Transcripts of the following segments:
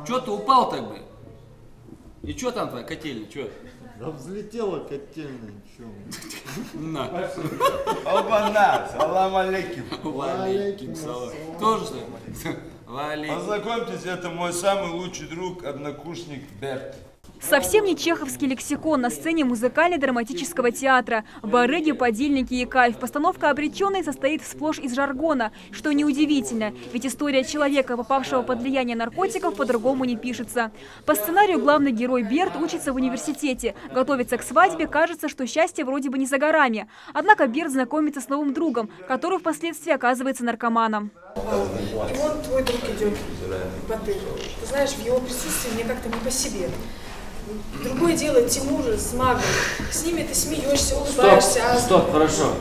Чё ты упал так бы? И чё там твоя котельня, чё? Да взлетела котельная, чё? На. Албана, салам алейкум. Валейкум салам. Тоже что ли? Валейкум. Познакомьтесь, это мой самый лучший друг, однокурсник Берт. Совсем не чеховский лексикон на сцене музыкально-драматического театра. Барыги, подельники и кайф. Постановка «Обреченный» состоит сплошь из жаргона, что неудивительно, ведь история человека, попавшего под влияние наркотиков, по-другому не пишется. По сценарию главный герой Берт учится в университете. Готовится к свадьбе, кажется, что счастье вроде бы не за горами. Однако Берт знакомится с новым другом, который впоследствии оказывается наркоманом. И вон твой друг идет, Батыр. Ты знаешь, в его присутствии мне как-то не по себе. Другое дело Тимур с Магом. С ними ты смеешься, улыбаешься. Стоп, хорошо.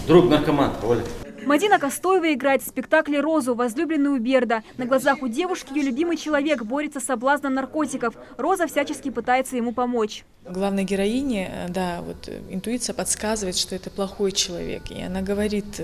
Друг наркоман, Оля. Мадина Костоева играет в спектакле «Розу», возлюбленную Берда. На глазах у девушки ее любимый человек борется с соблазном наркотиков. Роза всячески пытается ему помочь. Главной героине, да, вот интуиция подсказывает, что это плохой человек. И она говорит,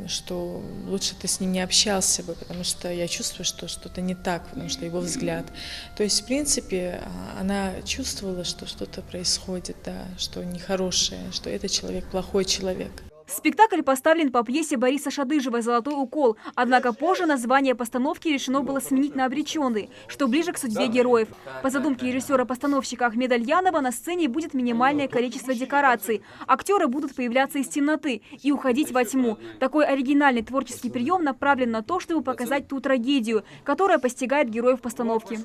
что лучше ты с ним не общался бы, потому что я чувствую, что что-то не так, потому что его взгляд. То есть, в принципе, она чувствовала, что что-то происходит, да, что нехорошее, что этот человек плохой человек. Спектакль поставлен по пьесе Бориса Шадыжева «Золотой укол». Однако позже название постановки решено было сменить на «Обреченный», что ближе к судьбе героев. По задумке режиссера-постановщика Ахмеда Альянова на сцене будет минимальное количество декораций. Актеры будут появляться из темноты и уходить во тьму. Такой оригинальный творческий прием направлен на то, чтобы показать ту трагедию, которая постигает героев постановки.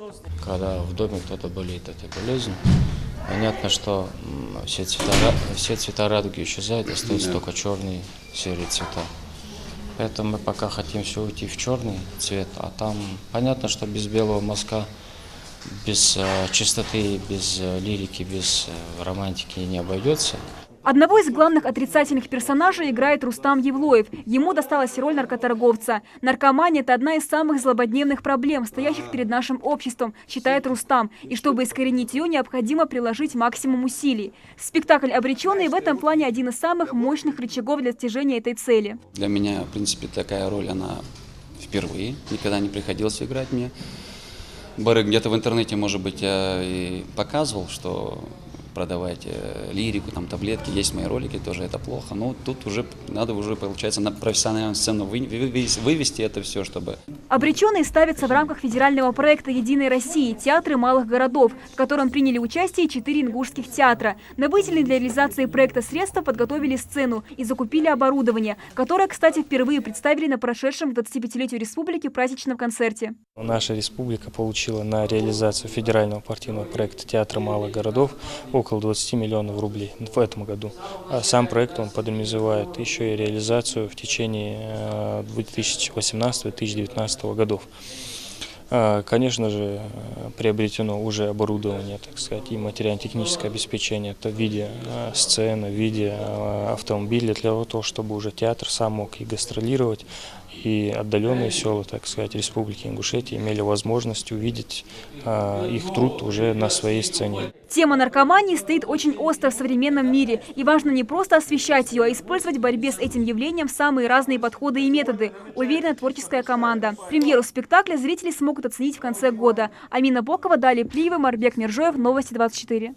Когда в доме кто-то болеет этой болезнью, понятно, что все цвета радуги исчезают, остаются только черные, серые цвета. Поэтому мы пока хотим все уйти в черный цвет, а там понятно, что без белого мазка, без чистоты, без лирики, без романтики не обойдется. Одного из главных отрицательных персонажей играет Рустам Евлоев. Ему досталась роль наркоторговца. Наркомания – это одна из самых злободневных проблем, стоящих перед нашим обществом, считает Рустам. И чтобы искоренить ее, необходимо приложить максимум усилий. Спектакль «Обреченный» в этом плане один из самых мощных рычагов для достижения этой цели. Для меня, в принципе, такая роль, она впервые. Никогда не приходилось играть мне. Барыг где-то в интернете, может быть, я и показывал, что продавать лирику, там таблетки, есть мои ролики, тоже это плохо. Но тут уже надо получается, на профессиональную сцену вывести это все, чтобы... «Обреченный» ставится в рамках федерального проекта «Единой России. Театры малых городов», в котором приняли участие 4 ингушских театра. Набытельные для реализации проекта средства подготовили сцену и закупили оборудование, которое, кстати, впервые представили на прошедшем к 25-летию республики праздничном концерте. Наша республика получила на реализацию федерального партийного проекта «Театры малых городов» около 20 миллионов рублей в этом году. А сам проект он подразумевает еще и реализацию в течение 2018-2019 годов. Конечно же, приобретено уже оборудование, так сказать, и материально-техническое обеспечение, это в виде сцены, в виде автомобиля, для того, чтобы уже театр сам мог и гастролировать, и отдаленные села, так сказать, Республики Ингушетия имели возможность увидеть их труд уже на своей сцене. Тема наркомании стоит очень остро в современном мире, и важно не просто освещать ее, а использовать в борьбе с этим явлением самые разные подходы и методы, уверена творческая команда. Премьеру спектакля зрители смогут оценить в конце года. Амина Бокова, Далия Плиева, Марбек Миржоев, Новости 24.